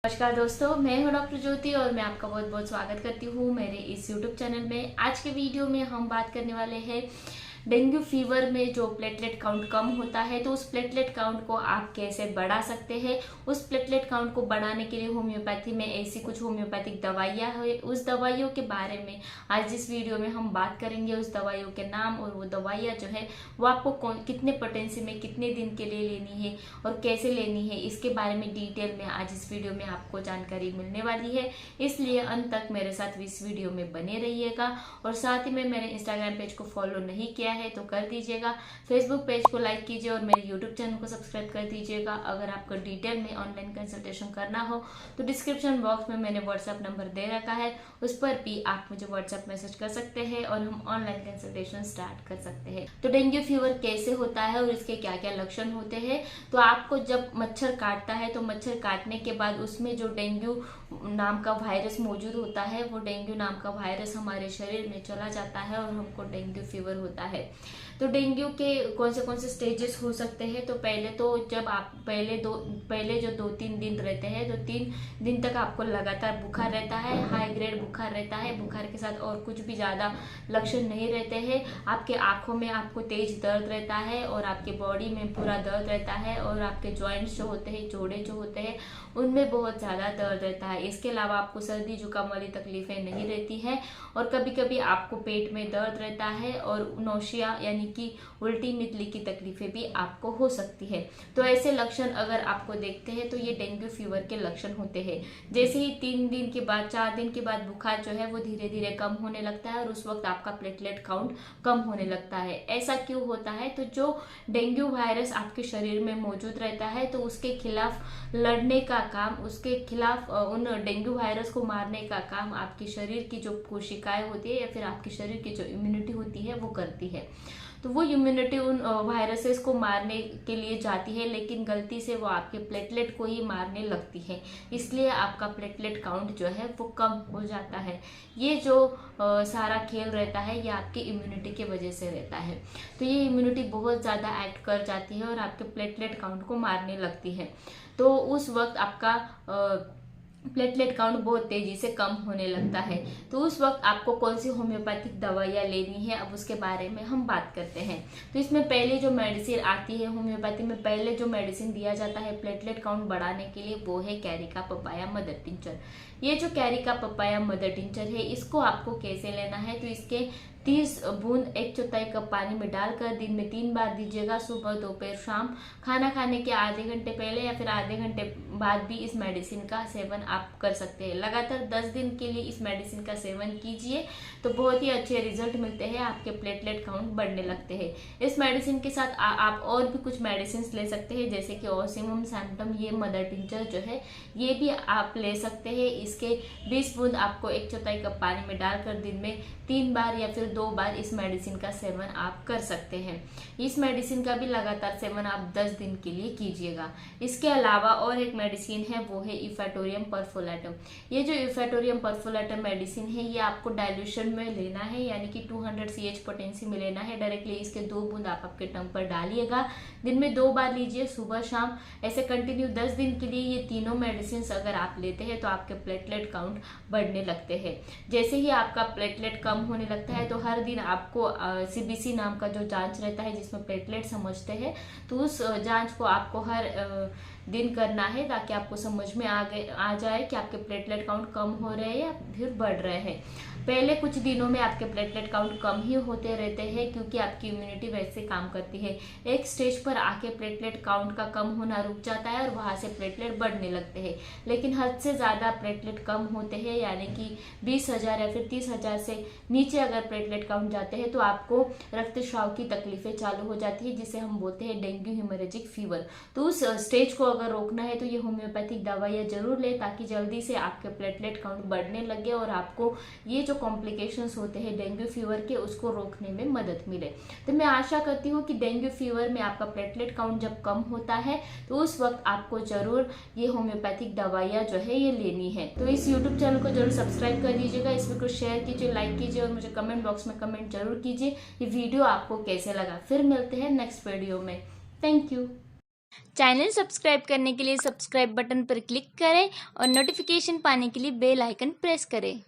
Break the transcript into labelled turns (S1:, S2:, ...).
S1: नमस्कार दोस्तों, मैं हूं डॉक्टर ज्योति और मैं आपका बहुत बहुत स्वागत करती हूं मेरे इस यूट्यूब चैनल में। आज के वीडियो में हम बात करने वाले हैं डेंगू फीवर में जो प्लेटलेट काउंट कम होता है, तो उस प्लेटलेट काउंट को आप कैसे बढ़ा सकते हैं। उस प्लेटलेट काउंट को बढ़ाने के लिए होम्योपैथी में ऐसी कुछ होम्योपैथिक दवाइयाँ हैं, उस दवाइयों के बारे में आज इस वीडियो में हम बात करेंगे। उस दवाइयों के नाम और वो दवाइयाँ जो है वो आपको कितने पोटेंसी में कितने दिन के लिए लेनी है और कैसे लेनी है, इसके बारे में डिटेल में आज इस वीडियो में आपको जानकारी मिलने वाली है। इसलिए अंत तक मेरे साथ इस वीडियो में बने रहिएगा। और साथ ही में मेरे इंस्टाग्राम पेज को फॉलो नहीं किया है तो कर दीजिएगा, फेसबुक पेज को लाइक कीजिए और मेरे यूट्यूब चैनल को सब्सक्राइब कर दीजिएगा। अगर आपको डिटेल में ऑनलाइन कंसल्टेशन करना हो तो डिस्क्रिप्शन बॉक्स में मैंने व्हाट्सएप नंबर दे रखा है, उस पर भी आप मुझे व्हाट्सएप मैसेज कर सकते हैं और हम ऑनलाइन कंसल्टेशन स्टार्ट कर सकते हैं। तो डेंगू फीवर कैसे होता है और इसके क्या क्या लक्षण होते हैं। तो आपको जब मच्छर काटता है तो मच्छर काटने के बाद उसमें जो डेंगू नाम का वायरस मौजूद होता है, वो डेंगू नाम का वायरस हमारे शरीर में चला जाता है और हमको डेंगू फीवर होता है। तो डेंगू के कौन से स्टेजेस हो सकते हैं। तो पहले तो जब आप पहले जो 2-3 दिन रहते हैं, तो 3 दिन तक आपको लगातार बुखार रहता है, हाई ग्रेड बुखार रहता है। बुखार के साथ और कुछ भी ज्यादा लक्षण नहीं रहते हैं। आपके आंखों में आपको तेज दर्द रहता है और आपके बॉडी में पूरा दर्द रहता है और आपके जॉइंट्स जो होते हैं, जोड़े जो होते हैं, उनमें बहुत ज्यादा दर्द रहता है। इसके अलावा आपको सर्दी जुकाम वाली तकलीफें नहीं रहती है और कभी कभी आपको पेट में दर्द रहता है और नौशिया यानी कि उल्टी मितली की तकलीफें भी आपको हो सकती है। तो ऐसे लक्षण अगर आपको देखते हैं तो ये डेंगू फीवर के लक्षण होते हैं। जैसे ही 3 दिन के बाद 4 दिन के बाद बुखार जो है वो धीरे धीरे कम होने लगता है और उस वक्त आपका प्लेटलेट काउंट कम होने लगता है। ऐसा क्यों होता है? तो जो डेंगू वायरस आपके शरीर में मौजूद रहता है, तो उसके खिलाफ लड़ने का काम, उसके खिलाफ उन डेंगू वायरस को मारने का काम आपके शरीर की जो कोशिकाएं होती है या फिर आपके शरीर की जो इम्यूनिटी होती है वो करती है। तो वो इम्यूनिटी उन वायरसेस को मारने के लिए जाती है, लेकिन गलती से वो आपके प्लेटलेट को ही मारने लगती है। इसलिए आपका प्लेटलेट काउंट जो है वो कम हो जाता है। ये जो सारा खेल रहता है ये आपकी इम्यूनिटी की वजह से रहता है। तो ये इम्यूनिटी बहुत ज़्यादा एक्ट कर जाती है और आपके प्लेटलेट काउंट को मारने लगती है। तो उस वक्त आपका प्लेटलेट काउंट बहुत तेजी से कम होने लगता है। तो उस वक्त आपको कौन सी होम्योपैथिक दवाइयाँ लेनी है, अब उसके बारे में हम बात करते हैं। तो इसमें पहले जो मेडिसिन आती है होम्योपैथी में, पहले जो मेडिसिन दिया जाता है प्लेटलेट काउंट बढ़ाने के लिए, वो है कैरिका पपाया मदर टिंचर। ये जो कैरिका पपाया मदर टिंचर है, इसको आपको कैसे लेना है? तो इसके 30 बूंद 1/4 कप पानी में डालकर दिन में 3 बार दीजिएगा, सुबह दोपहर शाम। खाना खाने के आधे घंटे पहले या फिर आधे घंटे बाद भी इस मेडिसिन का सेवन आप कर सकते हैं। लगातार 10 दिन के लिए इस मेडिसिन का सेवन कीजिए तो बहुत ही अच्छे रिजल्ट मिलते हैं, आपके प्लेटलेट काउंट बढ़ने लगते हैं। इस मेडिसिन के साथ आप और भी कुछ मेडिसिन ले सकते हैं, जैसे कि ऑसिमम सैंपटम, ये मदर टिंचर जो है ये भी आप ले सकते हैं। इसके 20 बूंद आपको 1/4 कप पानी में डालकर दिन में 3 बार या फिर 2 बार इस मेडिसिन का सेवन आप कर सकते हैं। इस मेडिसिन का भी लगातार सेवन आप 10 दिन के लिए कीजिएगा। इसके अलावा और एक मेडिसिन है, वो है इफेटोरियम परफोलेटम। ये जो इफेटोरियम परफोलेटम मेडिसिन है ये आपको डाइल्यूशन में लेना है, यानी कि 200 CH पोटेंसी में लेना है। डायरेक्टली इसके 2 बूंद आप आपके टंग पर डालिएगा, दिन में 2 बार लीजिए, सुबह शाम। ऐसे कंटिन्यू 10 दिन के लिए ये तीनों मेडिसिन अगर आप लेते हैं तो आपके प्लेटलेट काउंट बढ़ने लगते हैं। जैसे ही आपका प्लेटलेट कम होने लगता है तो हर दिन आपको CBC नाम का जो जांच रहता है जिसमें प्लेटलेट समझते हैं, तो उस जांच को आपको हर दिन करना है, ताकि आपको समझ में आ जाए कि आपके प्लेटलेट काउंट कम हो रहे हैं या फिर बढ़ रहे हैं। पहले कुछ दिनों में आपके प्लेटलेट काउंट कम ही होते रहते हैं, क्योंकि आपकी इम्यूनिटी वैसे काम करती है। एक स्टेज पर आके प्लेटलेट काउंट का कम होना रुक जाता है और वहां से प्लेटलेट बढ़ने लगते हैं। लेकिन हद से ज्यादा प्लेटलेट कम होते हैं, यानी कि 20,000 या फिर 30,000 से नीचे अगर प्लेटलेट काउंट जाते हैं तो आपको रक्तस्राव की तकलीफें चालू हो जाती है, जिसे हम बोलते हैं डेंगू हेमोरेजिक फीवर। तो उस स्टेज को अगर रोकना है तो ये होम्योपैथिक दवाइयाँ जरूर लें, ताकि जल्दी से आपके प्लेटलेट काउंट बढ़ने लगे और आपको ये जो कॉम्प्लिकेशंस होते हैं डेंगू फीवर के, उसको रोकने में मदद मिले। तो मैं आशा करती हूँ कि डेंगू फीवर में आपका प्लेटलेट काउंट जब कम होता है तो उस वक्त आपको जरूर ये होम्योपैथिक दवाइयाँ जो है ये लेनी है। तो इस यूट्यूब चैनल को जरूर सब्सक्राइब कर दीजिएगा, इस वीडियो को शेयर कीजिए, लाइक कीजिए और मुझे कमेंट बॉक्स में कमेंट जरूर कीजिए ये वीडियो आपको कैसे लगा। फिर मिलते हैं नेक्स्ट वीडियो में। Thank you. चैनल सब्सक्राइब करने के लिए सब्सक्राइब बटन पर क्लिक करें और नोटिफिकेशन पाने के लिए बेल आइकन प्रेस करें।